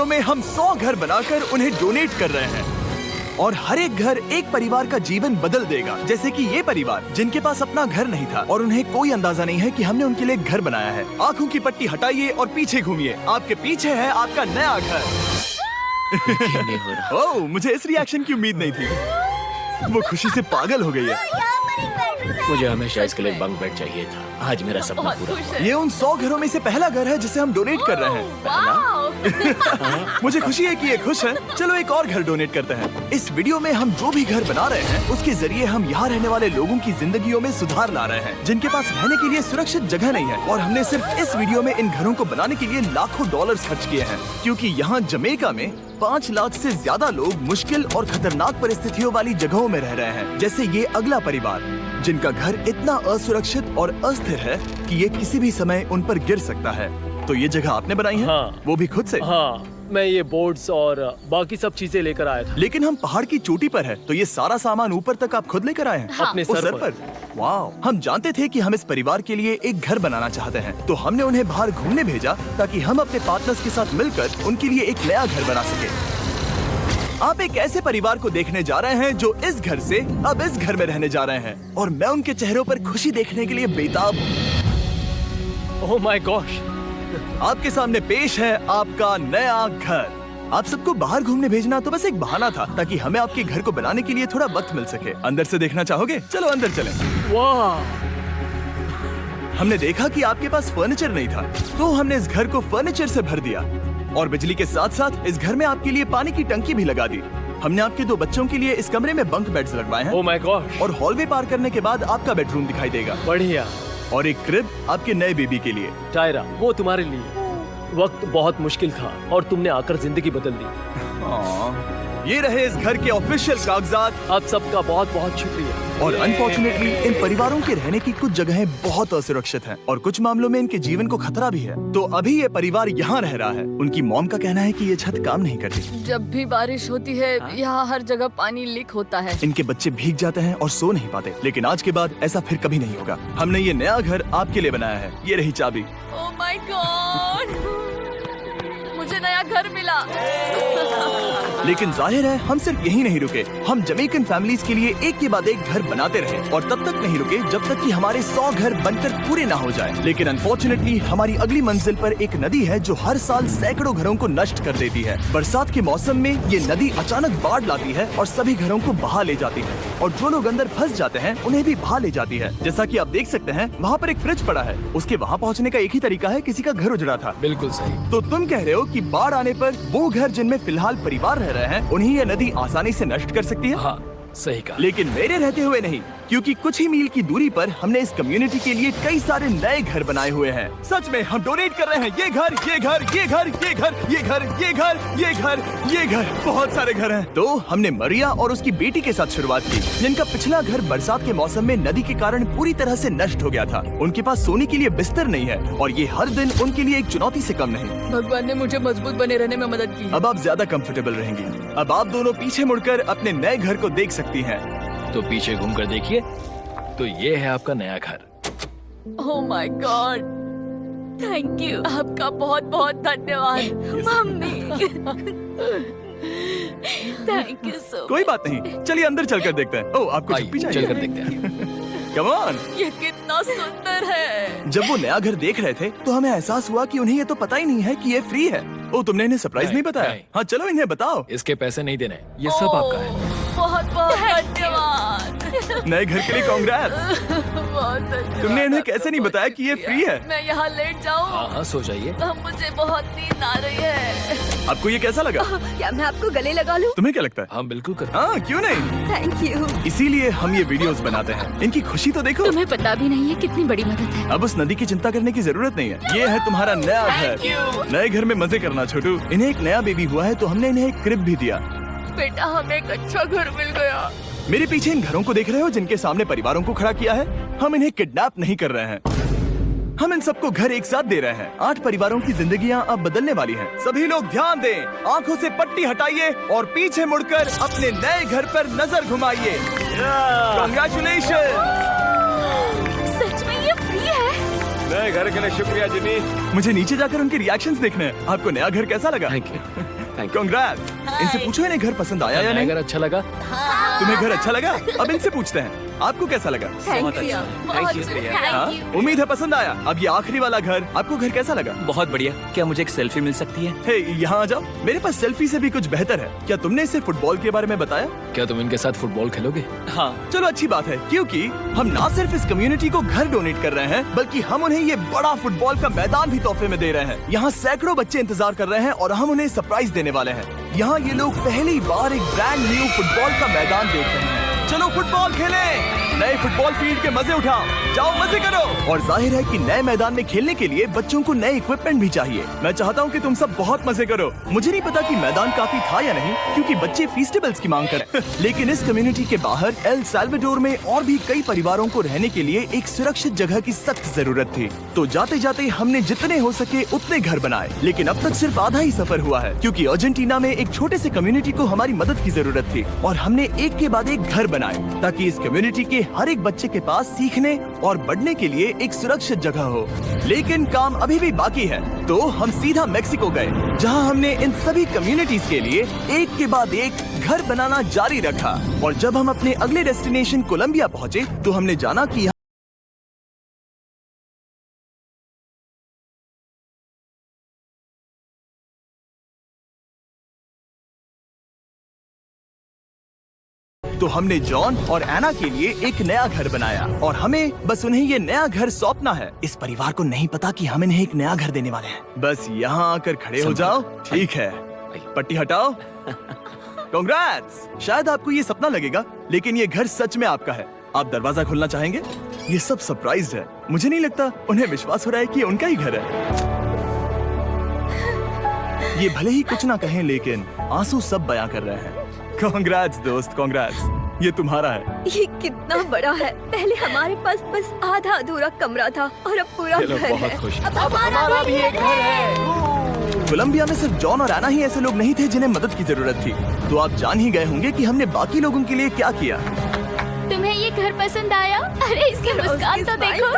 Video में हम 100 घर बनाकर उन्हें डोनेट कर रहे हैं और हर एक घर एक परिवार का जीवन बदल देगा। जैसे कि ये परिवार जिनके पास अपना घर नहीं था और उन्हें कोई अंदाजा नहीं है कि हमने उनके लिए घर बनाया है। आंखों की पट्टी हटाइए और पीछे घूमिए। आपके पीछे है आपका नया घर। ओह, मुझे इस रिएक्शन की उम्मीद नहीं थी। वो खुशी से पागल हो गई है। मुझे हमेशा इसके लिए बंक बेड चाहिए था। आज मेरा सपना पूरा हुआ। ये उन 100 घरों में से पहला घर है जिसे हम डोनेट कर रहे हैं। मुझे खुशी है कि ये खुश है। चलो एक और घर डोनेट करते हैं। इस वीडियो में हम जो भी घर बना रहे हैं उसके जरिए हम यहाँ रहने वाले लोगों की जिंदगियों में सुधार ला रहे हैं जिनके पास रहने के लिए सुरक्षित जगह नहीं है। और हमने सिर्फ इस वीडियो में इन घरों को बनाने के लिए लाखों डॉलर्स खर्च किए हैं, क्योंकि यहाँ जमैका में 5 लाख से ज्यादा लोग मुश्किल और खतरनाक परिस्थितियों वाली जगहों में रह रहे हैं। जैसे ये अगला परिवार जिनका घर इतना असुरक्षित और अस्थिर है कि ये किसी भी समय उन पर गिर सकता है। तो ये जगह आपने बनाई है? हाँ। वो भी खुद से? हाँ, मैं ये बोर्ड्स और बाकी सब चीजें लेकर आया था। लेकिन हम पहाड़ की चोटी पर है, तो ये सारा सामान ऊपर तक आप खुद लेकर आए हैं? हाँ। अपने उस सर पर। वाह, हम जानते थे कि हम इस परिवार के लिए एक घर बनाना चाहते हैं, तो हमने उन्हें बाहर घूमने भेजा ताकि हम अपने पार्टनर्स के साथ मिलकर उनके लिए एक नया घर बना सके। आप एक ऐसे परिवार को देखने जा रहे हैं जो इस घर से अब इस घर में रहने जा रहे हैं, और मैं उनके चेहरों पर खुशी देखने के लिए बेताब हूँ। Oh my gosh! आपके सामने पेश है आपका नया घर। आप सबको बाहर घूमने भेजना तो बस एक बहाना था ताकि हमें आपके घर को बनाने के लिए थोड़ा वक्त मिल सके। अंदर से देखना चाहोगे? चलो अंदर चलें। वाह! हमने देखा कि आपके पास फर्नीचर नहीं था, तो हमने इस घर को फर्नीचर से भर दिया और बिजली के साथ साथ इस घर में आपके लिए पानी की टंकी भी लगा दी। हमने आपके 2 बच्चों के लिए इस कमरे में बंक बेड्स लगवाए हैं। Oh my gosh! और हॉलवे पार करने के बाद आपका बेडरूम दिखाई देगा। बढ़िया। और एक क्रिब आपके नए बेबी के लिए। टायरा, वो तुम्हारे लिए। वक्त बहुत मुश्किल था और तुमने आकर जिंदगी बदल दी। ये रहे इस घर के ऑफिशियल कागजात। आप सबका बहुत बहुत शुक्रिया। और अनफॉर्चुनेटली इन परिवारों के रहने की कुछ जगहें बहुत असुरक्षित हैं और कुछ मामलों में इनके जीवन को खतरा भी है। तो अभी ये परिवार यहाँ रह रहा है। उनकी मॉम का कहना है कि ये छत काम नहीं करती। जब भी बारिश होती है यहाँ हर जगह पानी लीक होता है। इनके बच्चे भीग जाते हैं और सो नहीं पाते, लेकिन आज के बाद ऐसा फिर कभी नहीं होगा। हमने ये नया घर आपके लिए बनाया है। ये रही चाबी। Oh my God! मुझे नया घर मिला। लेकिन जाहिर है हम सिर्फ यही नहीं रुके। हम जमैकन फैमिलीज के लिए एक के बाद एक घर बनाते रहे और तब तक नहीं रुके जब तक कि हमारे 100 घर बनकर पूरे ना हो जाए। लेकिन अनफॉर्चुनेटली हमारी अगली मंजिल पर एक नदी है जो हर साल सैकड़ों घरों को नष्ट कर देती है। बरसात के मौसम में ये नदी अचानक बाढ़ लाती है और सभी घरों को बहा ले जाती है, और जो लोग अंदर फंस जाते हैं उन्हें भी बहा ले जाती है। जैसा कि आप देख सकते हैं वहाँ पर एक फ्रिज पड़ा है। उसके वहाँ पहुँचने का एक ही तरीका है, किसी का घर उजड़ा था। बिल्कुल सही। तो तुम कह रहे हो कि बाढ़ आने पर वो घर जिनमें फिलहाल परिवार रह रहे हैं उन्हें ये नदी आसानी से नष्ट कर सकती है? हाँ, सही कहा। लेकिन मेरे रहते हुए नहीं, क्योंकि कुछ ही मील की दूरी पर हमने इस कम्युनिटी के लिए कई सारे नए घर बनाए हुए हैं। सच में हम डोनेट कर रहे हैं। ये घर, ये घर, ये घर, ये घर, ये घर, ये घर, ये घर, ये घर, बहुत सारे घर हैं। तो हमने मरिया और उसकी बेटी के साथ शुरुआत की, जिनका पिछला घर बरसात के मौसम में नदी के कारण पूरी तरह से नष्ट हो गया था। उनके पास सोने के लिए बिस्तर नहीं है और ये हर दिन उनके लिए एक चुनौती से कम नहीं। भगवान ने मुझे मजबूत बने रहने में मदद की। अब आप ज्यादा कंफर्टेबल रहेंगी। अब आप दोनों पीछे मुड़कर अपने नए घर को देख सकती हैं। तो पीछे घूमकर देखिए, तो ये है आपका नया घर। Oh my God! Thank you. आपका बहुत बहुत धन्यवाद मम्मी। Thank you so. कोई बात नहीं, चलिए अंदर चलकर देखते हैं। ओह, आपको आइए, चुप्पी चाहिए? चलकर देखते हैं। Come on! ये कितना सुंदर है। जब वो नया घर देख रहे थे तो हमें एहसास हुआ कि उन्हें ये तो पता ही नहीं है कि ये फ्री है। ओ, तुमने इन्हें सरप्राइज नहीं बताया? नहीं। हाँ, चलो इन्हें बताओ। इसके पैसे नहीं देने, ये सब आपका है। बहुत बहुत धन्यवाद। नए घर के लिए कांग्रेट्स। बहुत धन्यवाद। तुमने इन्हें कैसे नहीं बताया कि ये फ्री है? मैं यहाँ लेट जाऊँ? हाँ हाँ, सो जाइए। मुझे बहुत नींद आ रही है। आपको ये कैसा लगा? क्या मैं आपको गले लगा लूं? तुम्हें क्या लगता है? हाँ बिल्कुल कर। हाँ, क्यों नहीं? Thank you. इसीलिए हम ये वीडियोस बनाते हैं। इनकी खुशी तो देखो। तुम्हें पता भी नहीं है कितनी बड़ी मदद है। अब उस नदी की चिंता करने की जरूरत नहीं है। ये है तुम्हारा नया घर। नए घर में मजे करना छोटू। इन्हें एक नया बेबी हुआ है तो हमने इन्हें एक क्रिब भी दिया। बेटा, हमें एक अच्छा घर मिल गया। मेरे पीछे इन घरों को देख रहे हो जिनके सामने परिवारों को खड़ा किया है? हम इन्हें किडनैप नहीं कर रहे हैं। हम इन सबको घर एक साथ दे रहे हैं। 8 परिवारों की जिंदगियां अब बदलने वाली हैं। सभी लोग ध्यान दें, आंखों से पट्टी हटाइए और पीछे मुड़कर अपने नए घर पर नजर घुमाइए। कांग्रेचुलेशन! सच में ये फ्री है? नए घर के लिए शुक्रिया जिमी। मुझे नीचे जाकर उनके रिएक्शंस देखने हैं। आपको नया घर कैसा लगा? Thank you. कांग्रेट्स। इनसे पूछो इन्हें घर पसंद आया या नहीं? अगर अच्छा लगा तुम्हें घर अच्छा लगा? अब इनसे पूछते हैं आपको कैसा लगा? Thank you. हाँ? उम्मीद है पसंद आया। अब ये आखिरी वाला घर, आपको घर कैसा लगा? बहुत बढ़िया। क्या मुझे एक सेल्फी मिल सकती है? हे, यहाँ आ जाओ। मेरे पास सेल्फी से भी कुछ बेहतर है। क्या तुमने इसे फुटबॉल के बारे में बताया? क्या तुम इनके साथ फुटबॉल खेलोगे? हाँ। चलो अच्छी बात है, क्योंकि हम ना सिर्फ इस कम्युनिटी को घर डोनेट कर रहे हैं, बल्कि हम उन्हें ये बड़ा फुटबॉल का मैदान भी तोहफे में दे रहे हैं। यहाँ सैकड़ों बच्चे इंतजार कर रहे हैं और हम उन्हें सरप्राइज देने वाले हैं। यहाँ ये लोग पहली बार एक ब्रांड न्यू फुटबॉल का मैदान देख रहे हैं। चलो फुटबॉल खेलें। नए फुटबॉल फील्ड के मजे उठाओ, जाओ मजे करो। और जाहिर है कि नए मैदान में खेलने के लिए बच्चों को नए इक्विपमेंट भी चाहिए। मैं चाहता हूँ कि तुम सब बहुत मजे करो। मुझे नहीं पता कि मैदान काफी था या नहीं, क्योंकि बच्चे फेस्टिवल्स की मांग करें। लेकिन इस कम्युनिटी के बाहर एल साल्वाडोर में और भी कई परिवारों को रहने के लिए एक सुरक्षित जगह की सख्त जरूरत थी। तो जाते जाते हमने जितने हो सके उतने घर बनाए, लेकिन अब तक सिर्फ आधा ही सफर हुआ है, क्योंकि अर्जेंटीना में एक छोटे से कम्युनिटी को हमारी मदद की जरूरत थी और हमने एक के बाद एक घर बनाए, ताकि इस कम्युनिटी के हर एक बच्चे के पास सीखने और बढ़ने के लिए एक सुरक्षित जगह हो। लेकिन काम अभी भी बाकी है, तो हम सीधा मेक्सिको गए, जहां हमने इन सभी कम्युनिटीज के लिए एक के बाद एक घर बनाना जारी रखा। और जब हम अपने अगले डेस्टिनेशन कोलंबिया पहुंचे, तो हमने जाना कि तो हमने जॉन और एना के लिए एक नया घर बनाया और हमें बस उन्हें ये नया घर सौंपना है। इस परिवार को नहीं पता कि हम इन्हें एक नया घर देने वाले हैं। बस यहाँ आकर खड़े हो जाओ। ठीक है, पट्टी हटाओ। कांग्रेट्स। शायद आपको ये सपना लगेगा, लेकिन ये घर सच में आपका है। आप दरवाजा खोलना चाहेंगे? ये सब सरप्राइज है। मुझे नहीं लगता उन्हें विश्वास हो रहा है कि उनका ही घर है। ये भले ही कुछ ना कहें, लेकिन आंसू सब बयां कर रहे हैं। कांग्रेट्स दोस्त, कांग्रेट्स। ये तुम्हारा है। ये कितना बड़ा है। पहले हमारे पास बस आधा अधूरा कमरा था और अब पूरा घर है। अब हमारा भी एक घर है। कोलंबिया में सिर्फ जॉन और एना ही ऐसे लोग नहीं थे जिन्हें मदद की जरूरत थी। तो आप जान ही गए होंगे कि हमने बाकी लोगों के लिए क्या किया। तुम्हें ये घर पसंद आया? अरे इसकी मुस्कान तो देखो।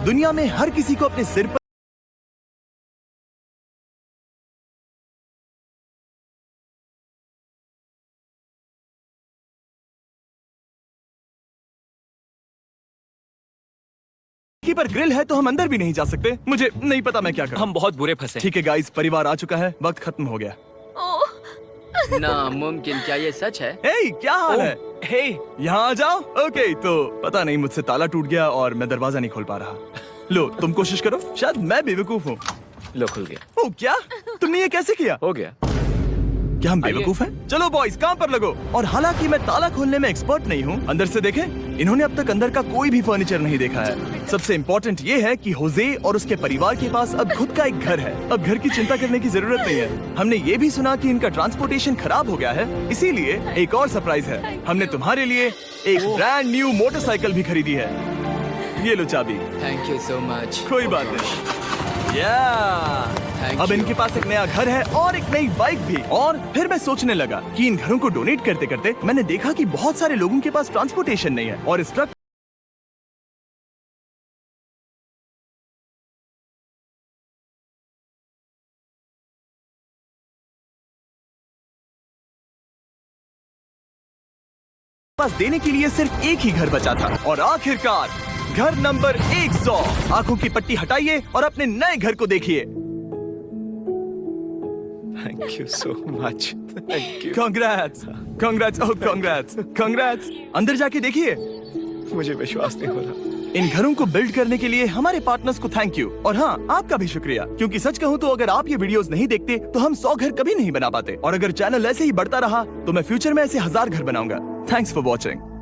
दुनिया में हर किसी को अपने सिर पर पर ग्रिल है, तो हम अंदर भी नहीं जा सकते। मुझे नहीं पता मैं क्या करूं। हम बहुत बुरे फंसे। ठीक है गाइस, परिवार आ चुका है, वक्त खत्म हो गया। नामुमकिन, क्या ये सच है? हे, क्या हाल है? हे, यहाँ आ जाओ। ओके, तो पता नहीं मुझसे ताला टूट गया और मैं दरवाजा नहीं खोल पा रहा। लो तुम कोशिश करो, शायद मैं बेवकूफ हूँ। लो खुल गया। ओ क्या? तुमने ये कैसे किया? हो गया। क्या हम बेवकूफ हैं? चलो बॉयज काम पर लगो। और हालांकि मैं ताला खोलने में एक्सपर्ट नहीं हूँ, अंदर से देखें, इन्होंने अब तक अंदर का कोई भी फर्नीचर नहीं देखा है। सबसे इम्पोर्टेंट ये है कि होजे और उसके परिवार के पास अब खुद का एक घर है। अब घर की चिंता करने की जरूरत नहीं है। हमने ये भी सुना कि इनका ट्रांसपोर्टेशन खराब हो गया है, इसीलिए एक और सरप्राइज है। हमने तुम्हारे लिए एक ब्रांड न्यू मोटरसाइकिल भी खरीदी है। ये लो चाबी। Thank you so much. कोई बात नहीं। अब इनके पास एक नया घर है और एक नई बाइक भी। और फिर मैं सोचने लगा कि इन घरों को डोनेट करते करते मैंने देखा कि बहुत सारे लोगों के पास ट्रांसपोर्टेशन नहीं है और इस ट्रक पास देने के लिए सिर्फ एक ही घर बचा था। और आखिरकार घर नंबर 100। आंखों की पट्टी हटाइए और अपने नए घर को देखिए। Thank you so much. Thank you. Congrats, congrats, oh congrats, congrats. अंदर जाके देखिए। मुझे विश्वास नहीं हो रहा। इन घरों को बिल्ड करने के लिए हमारे पार्टनर्स को थैंक यू। और हाँ, आपका भी शुक्रिया, क्योंकि सच कहूँ तो अगर आप ये वीडियोस नहीं देखते तो हम 100 घर कभी नहीं बना पाते। और अगर चैनल ऐसे ही बढ़ता रहा तो मैं फ्यूचर में ऐसे 1000 घर बनाऊंगा। Thanks for watching.